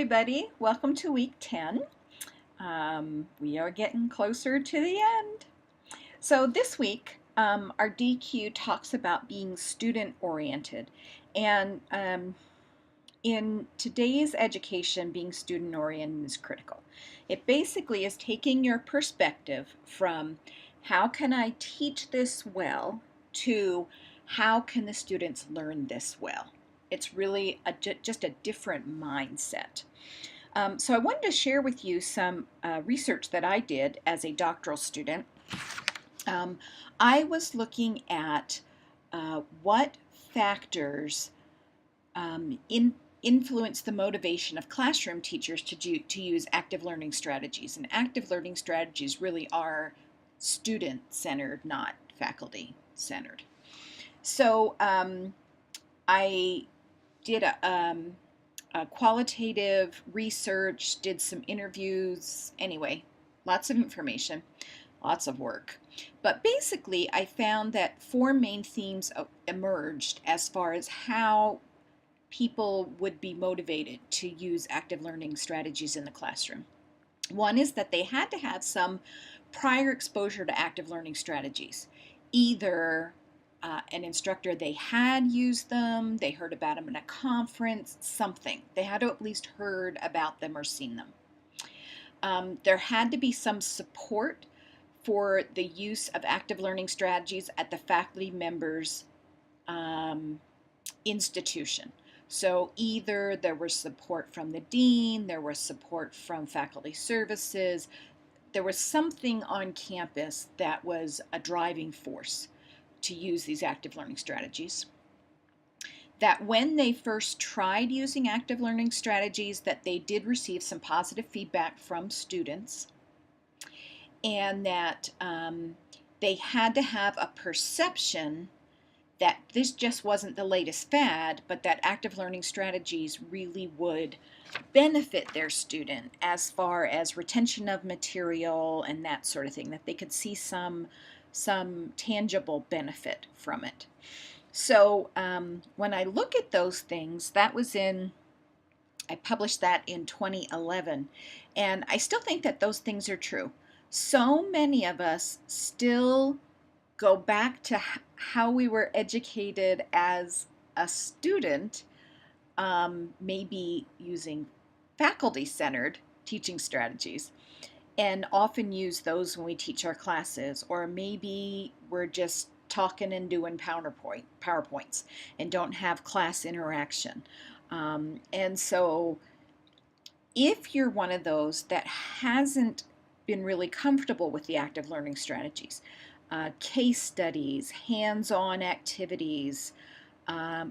everybody. Welcome to week 10. We are getting closer to the end. So this week, our DQ talks about being student-oriented. And in today's education, being student-oriented is critical. It basically is taking your perspective from how can I teach this well to how can the students learn this well. It's really just a different mindset. So I wanted to share with you some research that I did as a doctoral student. I was looking at what factors influence the motivation of classroom teachers to use active learning strategies. And active learning strategies really are student-centered, not faculty-centered. So I did a qualitative research, did some interviews, anyway, lots of information, lots of work. But basically, I found that four main themes emerged as far as how people would be motivated to use active learning strategies in the classroom. One is that they had to have some prior exposure to active learning strategies, either an instructor, they had used them, they heard about them in a conference, something. They had to at least heard about them or seen them. There had to be some support for the use of active learning strategies at the faculty member's institution. So either there was support from the dean, there was support from faculty services, there was something on campus that was a driving force to use these active learning strategies. That when they first tried using active learning strategies, that they did receive some positive feedback from students, and that they had to have a perception that this just wasn't the latest fad, but that active learning strategies really would benefit their student as far as retention of material and that sort of thing, that they could see some tangible benefit from it. So when I look at those things, I published that in 2011, and I still think that those things are true. So many of us still go back to how we were educated as a student, maybe using faculty-centered teaching strategies, and often use those when we teach our classes, or maybe we're just talking and doing PowerPoints and don't have class interaction. And so if you're one of those that hasn't been really comfortable with the active learning strategies, case studies, hands-on activities,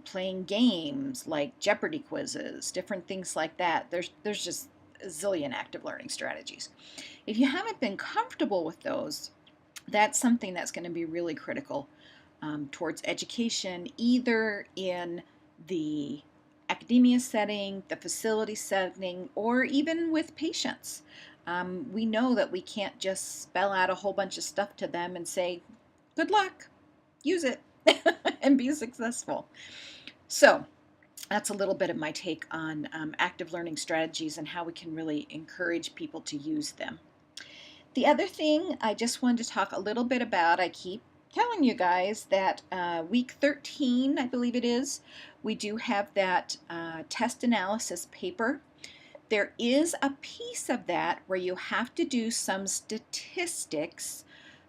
playing games like Jeopardy quizzes, different things like that. There's just a zillion active learning strategies. If you haven't been comfortable with those, that's something that's going to be really critical towards education, either in the academia setting, the facility setting, or even with patients. We know that we can't just spell out a whole bunch of stuff to them and say, good luck, use it, and be successful. So that's a little bit of my take on active learning strategies and how we can really encourage people to use them. The other thing I just wanted to talk a little bit about, I keep telling you guys that week 13, I believe it is, we do have that test analysis paper. There is a piece of that where you have to do some statistics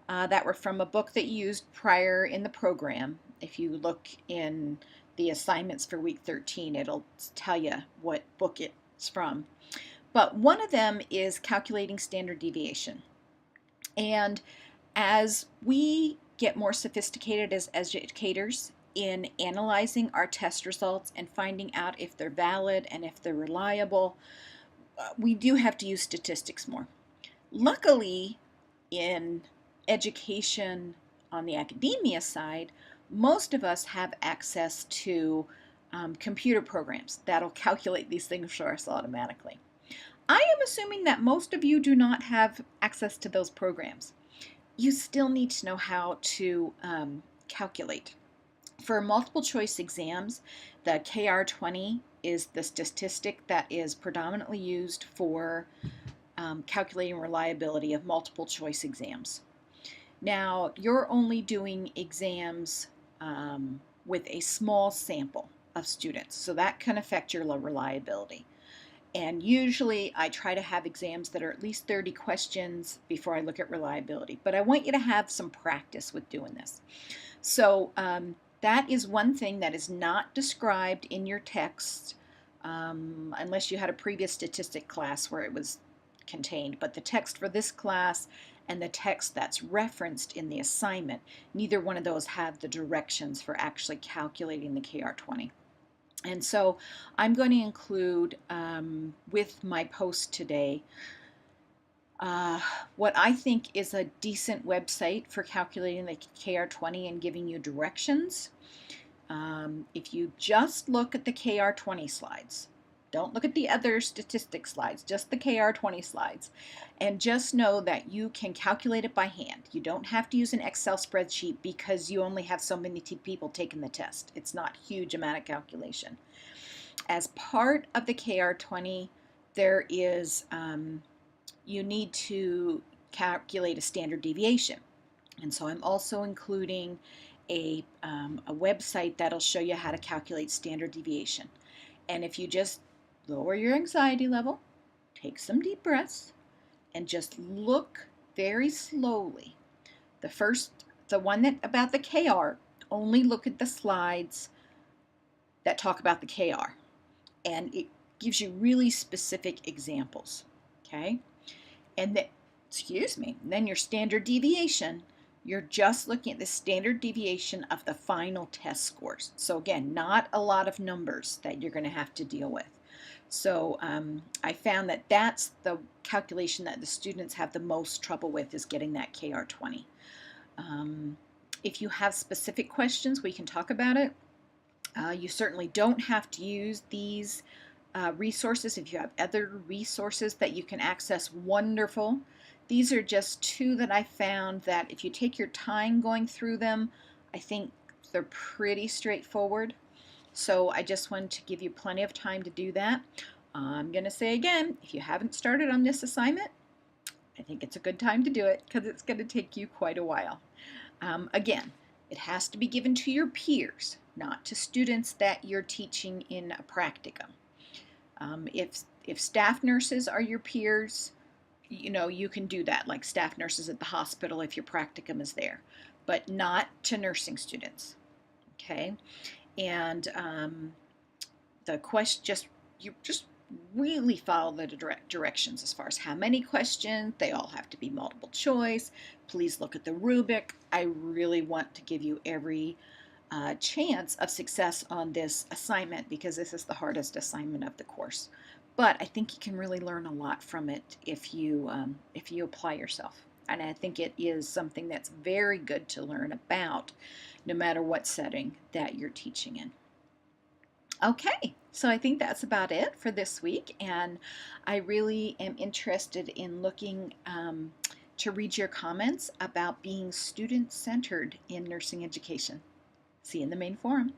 that were from a book that you used prior in the program. If you look in the assignments for week 13, it'll tell you what book it's from. But one of them is calculating standard deviation. And as we get more sophisticated as educators in analyzing our test results and finding out if they're valid and if they're reliable, we do have to use statistics more. Luckily, in education on the academia side, most of us have access to computer programs that'll calculate these things for us automatically. I am assuming that most of you do not have access to those programs. You still need to know how to calculate. For multiple choice exams, the KR20 is the statistic that is predominantly used for calculating reliability of multiple choice exams. Now, you're only doing exams with a small sample of students, so that can affect your reliability. And usually I try to have exams that are at least 30 questions before I look at reliability, but I want you to have some practice with doing this. So that is one thing that is not described in your text unless you had a previous statistic class where it was contained. But the text for this class and the text that's referenced in the assignment, neither one of those have the directions for actually calculating the KR20. And so I'm going to include with my post today what I think is a decent website for calculating the KR20 and giving you directions. If you just look at the KR20 slides, don't look at the other statistics slides, just the KR20 slides, and just know that you can calculate it by hand. You don't have to use an Excel spreadsheet because you only have so many people taking the test. It's not a huge amount of calculation. As part of the KR20, there is you need to calculate a standard deviation. And so I'm also including a website that'll show you how to calculate standard deviation. And if you just lower your anxiety level, take some deep breaths, and just look very slowly. The one that about the KR, only look at the slides that talk about the KR. And it gives you really specific examples, okay? And then your standard deviation, you're just looking at the standard deviation of the final test scores. So again, not a lot of numbers that you're going to have to deal with. So I found that that's the calculation that the students have the most trouble with, is getting that KR20. If you have specific questions, we can talk about it. You certainly don't have to use these resources. If you have other resources that you can access, wonderful. These are just two that I found that if you take your time going through them, I think they're pretty straightforward. So I just wanted to give you plenty of time to do that. I'm going to say again, if you haven't started on this assignment, I think it's a good time to do it because it's going to take you quite a while. Again, it has to be given to your peers, not to students that you're teaching in a practicum. If staff nurses are your peers, you can do that, like staff nurses at the hospital if your practicum is there, but not to nursing students. Okay, and the question, you just really follow the directions as far as how many questions. They all have to be multiple choice. Please look at the rubric. I really want to give you every chance of success on this assignment because this is the hardest assignment of the course. But I think you can really learn a lot from it if you apply yourself. And I think it is something that's very good to learn about no matter what setting that you're teaching in. Okay, so I think that's about it for this week, and I really am interested in looking to read your comments about being student-centered in nursing education. See you in the main forum.